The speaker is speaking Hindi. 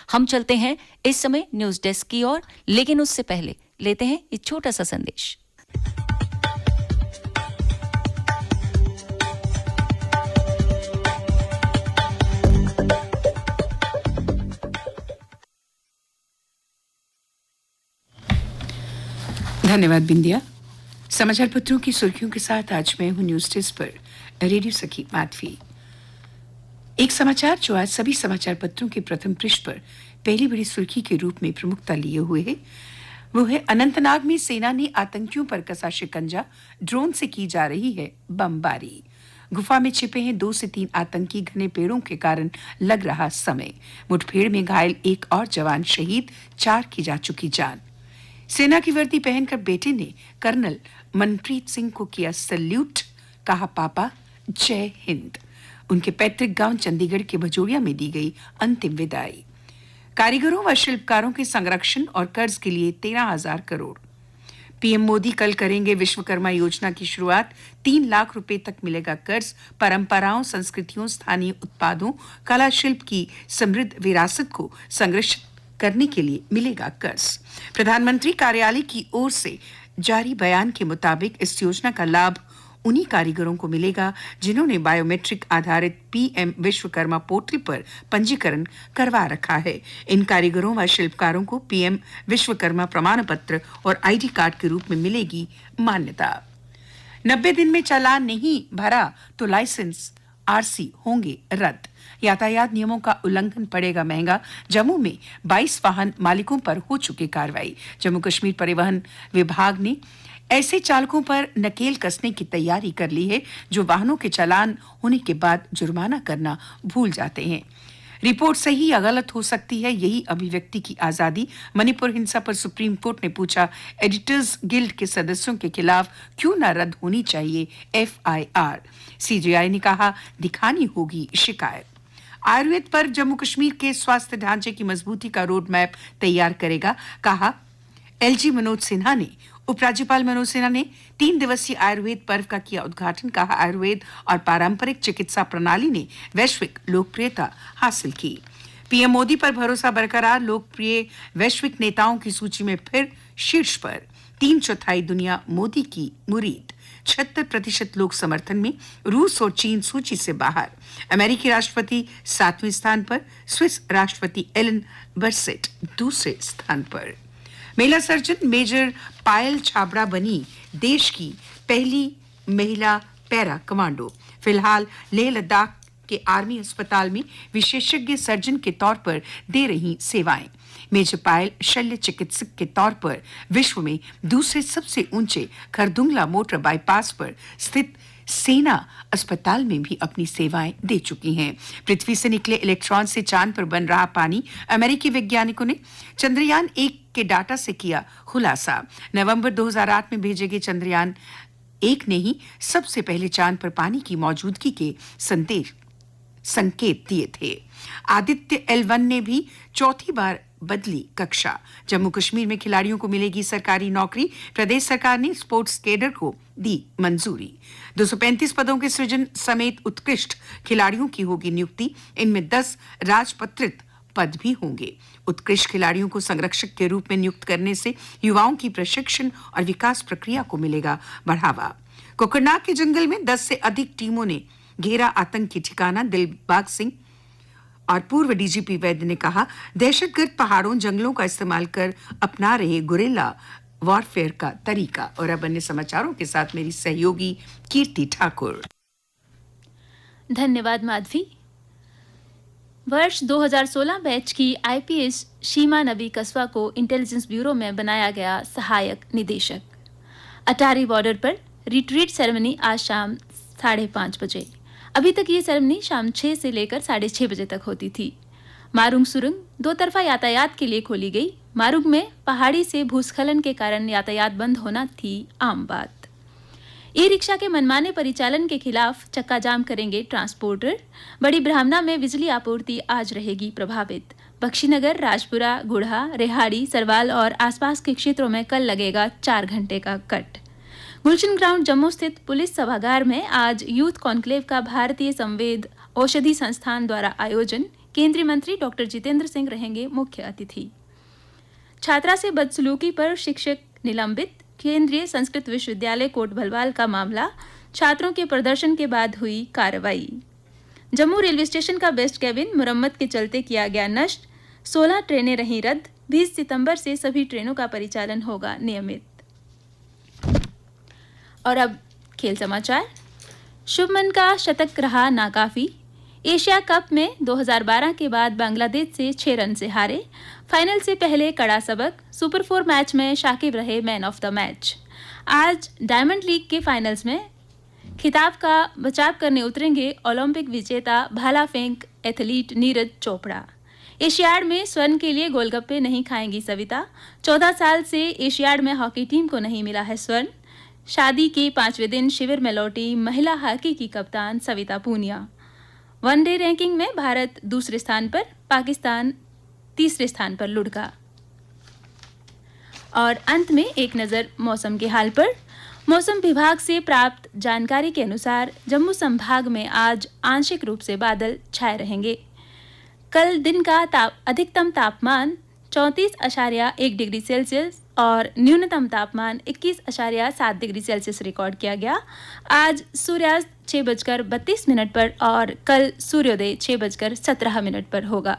हम चलते हैं इस समय न्यूज डेस्क की ओर, लेकिन उससे पहले लेते हैं एक छोटा सा संदेश। धन्यवाद बिंदिया। समाचार पत्रों की सुर्खियों के साथ आज मैं हूं न्यूज डेस्क पर रेडियो सखी माधवी। एक समाचार जो आज सभी समाचार पत्रों के प्रथम पृष्ठ पर पहली बड़ी सुर्खी के रूप में प्रमुखता लिए हुए है, वो है अनंतनाग में सेना ने आतंकियों पर कसा शिकंजा, ड्रोन से की जा रही है बमबारी। गुफा में छिपे हैं 2 से 3 आतंकी, घने पेड़ों के कारण लग रहा समय। मुठभेड़ में घायल एक और जवान शहीद, 4 की जा चुकी जान। सेना की वर्दी पहनकर बेटे ने कर्नल मनप्रीत सिंह को किया सैल्यूट, कहा पापा जय हिंद। उनके पैतृक गांव चंडीगढ़ के भजोड़िया में दी गई अंतिम विदाई। कारीगरों व शिल्पकारों के संरक्षण और कर्ज के लिए 13,000 करोड़। पीएम मोदी कल करेंगे विश्वकर्मा योजना की शुरुआत। 3 लाख रुपए तक मिलेगा कर्ज। परंपराओं, संस्कृतियों, स्थानीय उत्पादों, कला शिल्प की समृद्ध विरासत को संरक्षित करने के लिए मिलेगा कर्ज। प्रधानमंत्री कार्यालय की ओर से जारी बयान के मुताबिक इस योजना का लाभ उन्हीं कारीगरों को मिलेगा जिन्होंने बायोमेट्रिक आधारित पीएम विश्वकर्मा पोर्टल पर पंजीकरण करवा रखा है। इन कारीगरों व शिल्पकारों को पीएम विश्वकर्मा प्रमाण पत्र और आईडी कार्ड के रूप में मिलेगी मान्यता। 90 दिन में चालान नहीं भरा तो लाइसेंस, आरसी होंगे रद्द। यातायात नियमों का उल्लंघन पड़ेगा महंगा। जम्मू में 22 वाहन मालिकों पर हो चुकी कार्रवाई। जम्मू कश्मीर परिवहन विभाग ने ऐसे चालकों पर नकेल कसने की तैयारी कर ली है जो वाहनों के चालान होने के बाद जुर्माना करना भूल जाते हैं। रिपोर्ट सही या गलत हो सकती है, यही अभिव्यक्ति की आजादी। मणिपुर हिंसा पर सुप्रीम कोर्ट ने पूछा, एडिटर्स गिल्ड के सदस्यों के खिलाफ क्यों न रद्द होनी चाहिए एफआईआर। सीजेआई ने कहा दिखानी होगी शिकायत। आयुर्वेद पर जम्मू कश्मीर के स्वास्थ्य ढांचे की मजबूती का रोड मैप तैयार करेगा, कहा एलजी मनोज सिन्हा ने। उपराज्यपाल मनोज सिन्हा ने 3 दिवसीय आयुर्वेद पर्व का किया उद्घाटन, कहा आयुर्वेद और पारंपरिक चिकित्सा प्रणाली ने वैश्विक लोकप्रियता हासिल की। पीएम मोदी पर भरोसा बरकरार, लोकप्रिय वैश्विक नेताओं की सूची में फिर शीर्ष पर। 3/4 दुनिया मोदी की मुरीद। 76% लोग समर्थन में। रूस और चीन सूची से बाहर। अमेरिकी राष्ट्रपति 7वें स्थान पर। स्विस राष्ट्रपति एलन बर्सेट दूसरे स्थान पर। महिला सर्जन मेजर पायल छाबड़ा बनी देश की पहली महिला पैरा कमांडो। फिलहाल लेह लद्दाख के आर्मी अस्पताल में विशेषज्ञ सर्जन के तौर पर दे रही सेवाएं। मेजर पायल शल्य चिकित्सक के तौर पर विश्व में दूसरे सबसे ऊंचे खरदुंगला मोटर बाईपास पर स्थित सेना अस्पताल में भी अपनी सेवाएं दे चुकी हैं। पृथ्वी से निकले इलेक्ट्रॉन से चांद पर बन रहा पानी। अमेरिकी वैज्ञानिकों ने चंद्रयान 1 के डाटा से किया खुलासा। नवंबर 2008 में भेजे गए चंद्रयान 1 ने ही सबसे पहले चांद पर पानी की मौजूदगी के संकेत दिए थे। आदित्य L1 ने भी चौथी बार बदली कक्षा। जम्मू कश्मीर में खिलाड़ियों को मिलेगी सरकारी नौकरी। प्रदेश सरकार ने स्पोर्ट्स कैडर को दी मंजूरी। 235 पदों के सृजन समेत उत्कृष्ट खिलाड़ियों की होगी नियुक्ति। इनमें 10 राजपत्रित पद भी होंगे। उत्कृष्ट खिलाड़ियों को संरक्षक के रूप में नियुक्त करने से युवाओं की प्रशिक्षण और विकास प्रक्रिया को मिलेगा बढ़ावा। कोकरनाग के जंगल में 10 से अधिक टीमों ने घेरा आतंकी ठिकाना। दिलबाग सिंह और पूर्व डीजीपी वैद्य ने कहा दहशतगर्द पहाड़ों, जंगलों का इस्तेमाल कर अपना रहे गुरिल्ला वॉरफेयर का तरीका। और अब अन्य समाचारों के साथ मेरी सहयोगी कीर्ति ठाकुर। धन्यवाद माधवी। वर्ष 2016 बैच की आईपीएस शीमा नबी कस्बा को इंटेलिजेंस ब्यूरो में बनाया गया सहायक निदेशक। अटारी बॉर्डर पर रिट्रीट सेरेमनी आज शाम 5:30 बजे। अभी तक ये सेरेमनी शाम 6 से लेकर 6:30 बजे तक होती थी। मारुंग सुरंग 2 तरफा यातायात के लिए खोली गई। मारुंग में पहाड़ी से भूस्खलन के कारण यातायात बंद होना थी आम बात। ई रिक्शा के मनमाने परिचालन के खिलाफ चक्का जाम करेंगे ट्रांसपोर्टर। बड़ी ब्राह्मणा में बिजली आपूर्ति आज रहेगी प्रभावित। बख्शीनगर, राजपुरा, गुढ़ा, रेहाड़ी, सरवाल और आसपास के क्षेत्रों में कल लगेगा 4 घंटे का कट। गुलशन ग्राउंड जम्मू स्थित पुलिस सभागार में आज यूथ कॉन्क्लेव का भारतीय संवेद औषधि संस्थान द्वारा आयोजन केंद्रीय मंत्री डॉक्टर जितेंद्र सिंह रहेंगे मुख्य अतिथि। छात्रा से बदसलूकी पर शिक्षक निलंबित, केंद्रीय संस्कृत विश्वविद्यालय कोट भलवाल का मामला, छात्रों के प्रदर्शन के बाद हुई कार्रवाई। जम्मू रेलवे स्टेशन का बेस्ट केबिन मुरम्मत के चलते किया गया नष्ट, 16 ट्रेनें रहीं रद्द, 20 सितंबर से सभी ट्रेनों का परिचालन होगा नियमित। और अब खेल समाचार। शुभमन का शतक रहा नाकाफी, एशिया कप में 2012 के बाद बांग्लादेश से 6 रन से हारे। फाइनल से पहले कड़ा सबक, सुपर 4 मैच में शाकिब रहे मैन ऑफ द मैच। आज डायमंड लीग के फाइनल्स में खिताब का बचाव करने उतरेंगे ओलंपिक विजेता भाला फेंक एथलीट नीरज चोपड़ा। एशियाड में स्वर्ण के लिए गोलगप्पे नहीं खाएंगी सविता। 14 साल से एशियाड में हॉकी टीम को नहीं मिला है स्वर्ण। शादी के 5वें दिन शिविर में लौटी महिला हॉकी की कप्तान सविता पूनिया। वनडे रैंकिंग में भारत दूसरे स्थान पर, पाकिस्तान तीसरे स्थान पर लुढ़का। और अंत में एक नज़र मौसम के हाल पर। मौसम विभाग से प्राप्त जानकारी के अनुसार जम्मू संभाग में आज आंशिक रूप से बादल छाए रहेंगे। कल दिन का अधिकतम तापमान 34.1 डिग्री सेल्सियस और न्यूनतम तापमान 21.7 डिग्री सेल्सियस रिकॉर्ड किया गया। आज सूर्यास्त 6:32 पर और कल सूर्योदय 6:17 पर होगा।